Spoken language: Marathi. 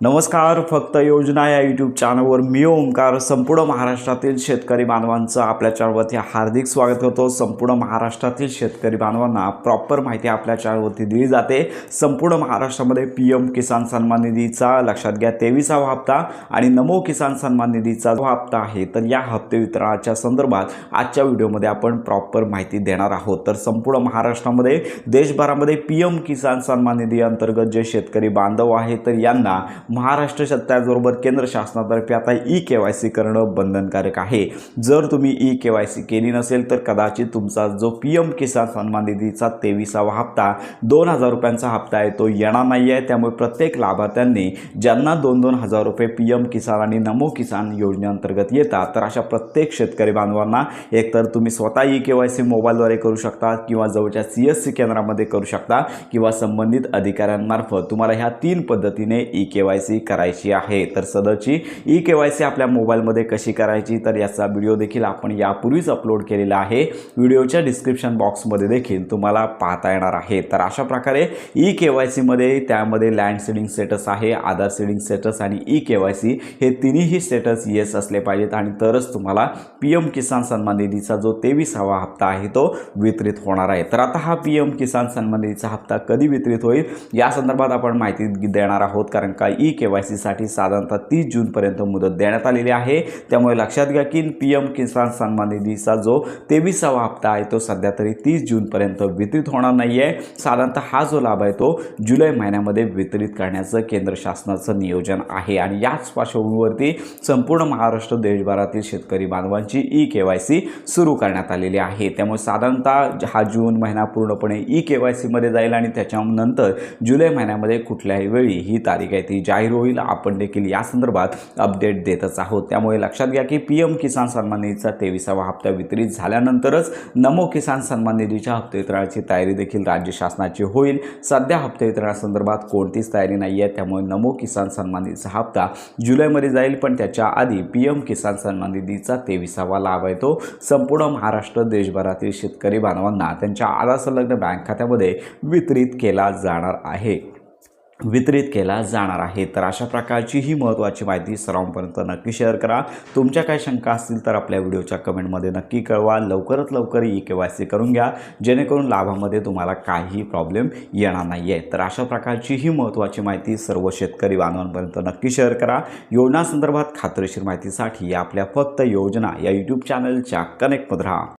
नमस्कार. फक्त योजना या यूट्यूब चॅनलवर मी ओमकार संपूर्ण महाराष्ट्रातील शेतकरी बांधवांचं आपल्या चॅनलवरती हार्दिक स्वागत करतो. संपूर्ण महाराष्ट्रातील शेतकरी बांधवांना प्रॉपर माहिती आपल्या चॅनलवरती दिली जाते. संपूर्ण महाराष्ट्रामध्ये PM किसान सन्मान निधीचा लक्षात घ्या 23वा हप्ता आणि नमो किसान सन्मान निधीचा जो हप्ता आहे तर या हप्ते वितरणाच्या संदर्भात आजच्या व्हिडिओमध्ये आपण प्रॉपर माहिती देणार आहोत. तर संपूर्ण महाराष्ट्रामध्ये देशभरामध्ये PM किसान सन्मान निधी अंतर्गत जे शेतकरी बांधव आहेत तर यांना महाराष्ट्र त्याचबरोबर केंद्र शासनातर्फे आता KYC करणं बंधनकारक आहे. जर तुम्ही KYC केली नसेल तर कदाचित तुमचा जो PM किसान सन्मान निधीचा 23वा हप्ता 2000 रुपयांचा हप्ता आहे तो येणार नाही आहे. त्यामुळे प्रत्येक लाभार्थ्यांनी ज्यांना 2-2 हजार रुपये PM किसान आणि नमो किसान योजनेअंतर्गत येतात तर अशा प्रत्येक शेतकरी बांधवांना एकतर तुम्ही स्वतः KYC मोबाईलद्वारे करू शकता किंवा जवळच्या CSC केंद्रामध्ये करू शकता किंवा संबंधित अधिकाऱ्यांमार्फत तुम्हाला ह्या 3 पद्धतीने KYC करायची आहे. तर सदरची KYC आपल्या मोबाईलमध्ये कशी करायची तर याचा व्हिडिओ देखील आपण यापूर्वीच अपलोड केलेला आहे. व्हिडिओच्या डिस्क्रिप्शन बॉक्समध्ये देखील तुम्हाला पाहता येणार आहे. तर अशा प्रकारे KYC मध्ये त्यामध्ये लँड सीडिंग स्टेटस आहे, आधार सीडिंग स्टेटस आणि KYC हे तिन्ही स्टेटस येस असले पाहिजेत आणि तरच तुम्हाला PM किसान सन्मान निधीचा जो 23वा हप्ता आहे तो वितरित होणार आहे. तर आता हा PM किसान सन्मान निधीचा हप्ता कधी वितरित होईल या संदर्भात आपण माहिती देणार आहोत. कारण का KYC साठी साधारणतः 30 जूनपर्यंत मुदत देण्यात आलेली आहे. त्यामुळे लक्षात घ्या की PM किसान सन्मान निधीचा जो 23वा हप्ता आहे तो सध्या तरी 30 जूनपर्यंत वितरित होणार नाही आहे. साधारणतः हा जो लाभ आहे तो जुलै महिन्यामध्ये वितरित करण्याचं केंद्र शासनाचं नियोजन आहे आणि याच पार्श्वभूमीवरती संपूर्ण महाराष्ट्र देशभरातील शेतकरी बांधवांची KYC सुरू करण्यात आलेली आहे. त्यामुळे साधारणतः हा जून महिना पूर्णपणे KYC मध्ये जाईल आणि त्याच्यानंतर जुलै महिन्यामध्ये कुठल्याही वेळी ही तारीख आहे ती जाहीर होईल. आपण देखील या संदर्भात अपडेट देतच आहोत. त्यामुळे लक्षात घ्या की PM किसान सन्मान निधीचा 23वा हप्ता वितरित झाल्यानंतरच नमो किसान सन्मान निधीच्या हप्ते वितरणाची तयारी देखील राज्य शासनाची होईल. सध्या हप्ते वितरणासंदर्भात कोणतीच तयारी नाही आहे. त्यामुळे नमो किसान सन्मान निधीचा हप्ता जुलैमध्ये जाईल पण त्याच्या आधी PM किसान सन्मान निधीचा 23वा लाभ आहे तो संपूर्ण महाराष्ट्र देशभरातील शेतकरी बांधवांना त्यांच्या आधार संलग्न बँक खात्यामध्ये वितरित केला जाणार आहे. तर अशा प्रकारची ही महत्त्वाची माहिती सर्वांपर्यंत नक्की शेअर करा. तुमच्या काही शंका असतील तर आपल्या व्हिडिओच्या कमेंटमध्ये नक्की कळवा. लवकरात लवकर KYC करून घ्या जेणेकरून लाभामध्ये तुम्हाला काही प्रॉब्लेम येणार नाही आहे. तर अशा प्रकारची ही महत्त्वाची माहिती सर्व शेतकरी बांधवांपर्यंत नक्की शेअर करा. योजना संदर्भात खात्रीशीर माहितीसाठी आपल्या फक्त योजना या यूट्यूब चॅनलच्या कनेक्टमध्ये राहा.